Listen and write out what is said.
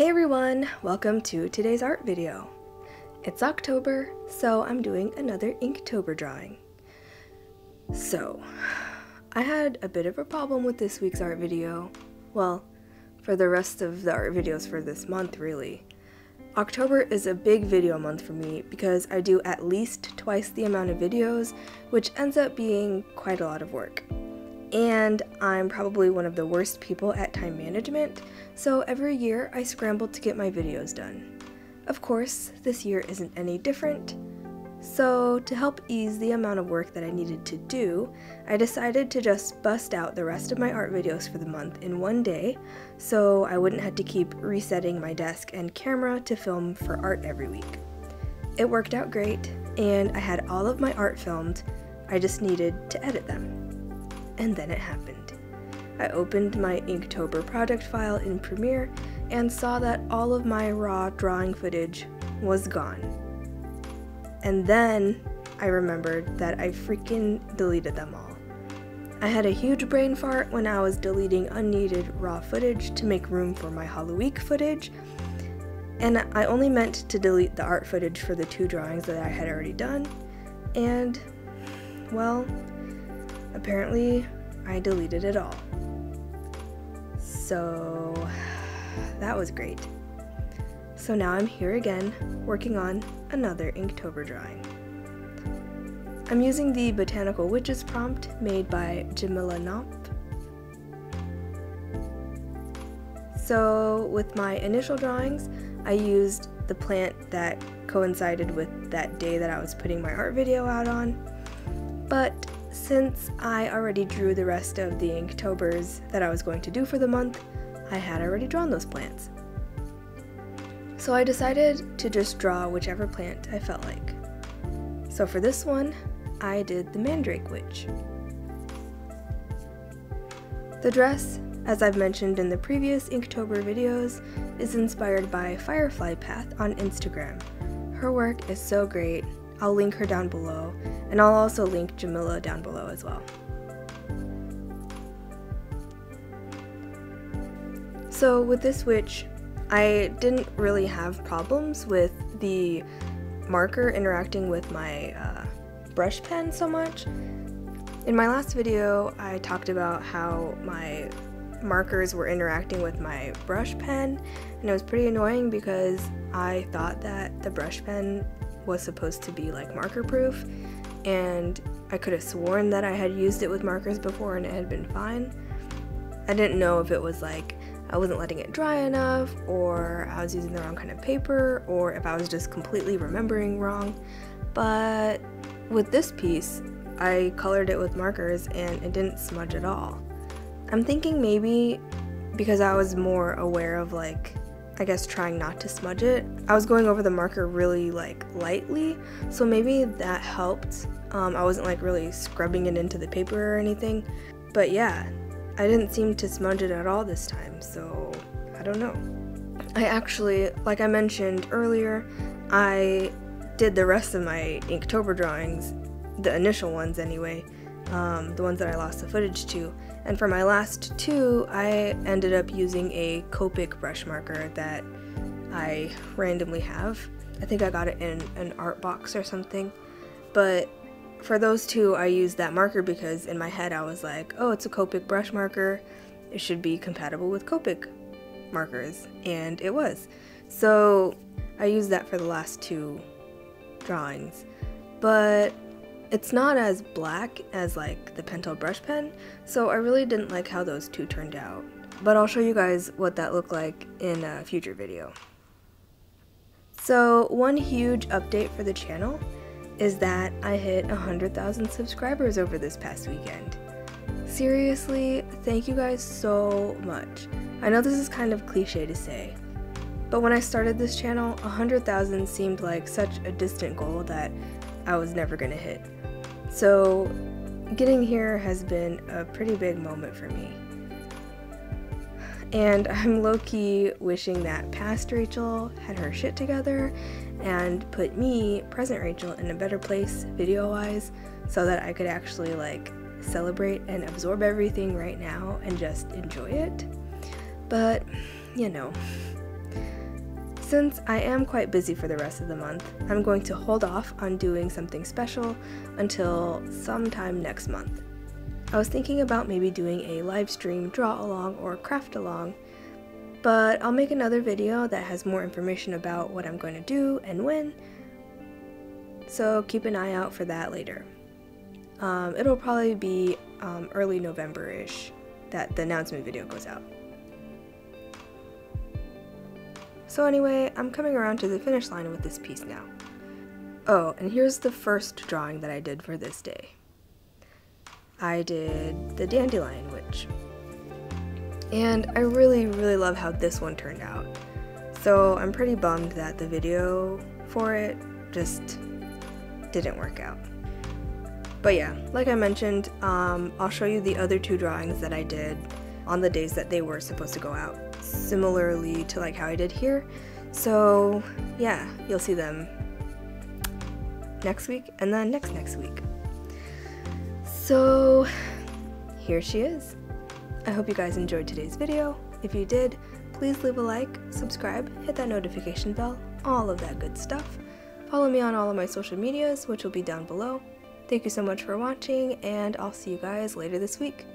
Hey everyone, welcome to today's art video. It's October, so I'm doing another Inktober drawing. So, I had a bit of a problem with this week's art video. Well, for the rest of the art videos for this month, really. October is a big video month for me because I do at least twice the amount of videos, which ends up being quite a lot of work. And I'm probably one of the worst people at time management, so every year I scramble to get my videos done. Of course, this year isn't any different. So to help ease the amount of work that I needed to do, I decided to just bust out the rest of my art videos for the month in one day, so I wouldn't have to keep resetting my desk and camera to film for art every week. It worked out great, and I had all of my art filmed. I just needed to edit them. And then it happened. I opened my Inktober project file in Premiere and saw that all of my raw drawing footage was gone. And then I remembered that I freaking deleted them all. I had a huge brain fart when I was deleting unneeded raw footage to make room for my Halloween footage, and I only meant to delete the art footage for the 2 drawings that I had already done, and, well, apparently, I deleted it all. So, that was great. So now I'm here again, working on another Inktober drawing. I'm using the Botanical Witches prompt made by Jamila Knopf. So, with my initial drawings, I used the plant that coincided with that day that I was putting my art video out on, but since I already drew the rest of the Inktobers that I was going to do for the month, I had already drawn those plants. So I decided to just draw whichever plant I felt like. So for this one, I did the Mandrake Witch. The dress, as I've mentioned in the previous Inktober videos, is inspired by Firefly Path on Instagram. Her work is so great. I'll link her down below, and I'll also link Jamila down below as well. So with this witch, I didn't really have problems with the marker interacting with my brush pen so much. In my last video, I talked about how my markers were interacting with my brush pen, and it was pretty annoying because I thought that the brush pen was supposed to be like marker proof, and I could have sworn that I had used it with markers before and it had been fine. I didn't know if it was like I wasn't letting it dry enough, or I was using the wrong kind of paper, or if I was just completely remembering wrong. But with this piece, I colored it with markers and it didn't smudge at all. I'm thinking maybe because I was more aware of, like, I guess trying not to smudge it, I was going over the marker really like lightly, so maybe that helped. I wasn't like really scrubbing it into the paper or anything, but yeah, I didn't seem to smudge it at all this time, so I don't know. I actually, like I mentioned earlier, I did the rest of my Inktober drawings, the initial ones anyway, the ones that I lost the footage to, and for my last 2, I ended up using a Copic brush marker that I randomly have. I think I got it in an art box or something, but for those 2, I used that marker because in my head I was like, oh, it's a Copic brush marker, it should be compatible with Copic markers, and it was. So I used that for the last 2 drawings, but it's not as black as like the Pentel brush pen, so I really didn't like how those 2 turned out. But I'll show you guys what that looked like in a future video. So one huge update for the channel is that I hit 100,000 subscribers over this past weekend. Seriously, thank you guys so much. I know this is kind of cliche to say, but when I started this channel, 100,000 seemed like such a distant goal that I was never gonna hit. So getting here has been a pretty big moment for me. And I'm low-key wishing that past Rachel had her shit together and put me, present Rachel, in a better place video-wise so that I could actually like celebrate and absorb everything right now and just enjoy it. But, you know, Since I am quite busy for the rest of the month, I'm going to hold off on doing something special until sometime next month. I was thinking about maybe doing a live stream draw along or craft along, but I'll make another video that has more information about what I'm going to do and when, so keep an eye out for that later. It'll probably be early November-ish that the announcement video goes out. So anyway, I'm coming around to the finish line with this piece now. Oh, and here's the first drawing that I did for this day. I did the Dandelion Witch. And I really love how this one turned out. So I'm pretty bummed that the video for it just didn't work out. But yeah, like I mentioned, I'll show you the other two drawings that I did on the days that they were supposed to go out, similarly to like how I did here. So yeah, you'll see them next week and then next week. So here she is. I hope you guys enjoyed today's video. If you did, please leave a like, subscribe, hit that notification bell, all of that good stuff. Follow me on all of my social medias, which will be down below. Thank you so much for watching, and I'll see you guys later this week.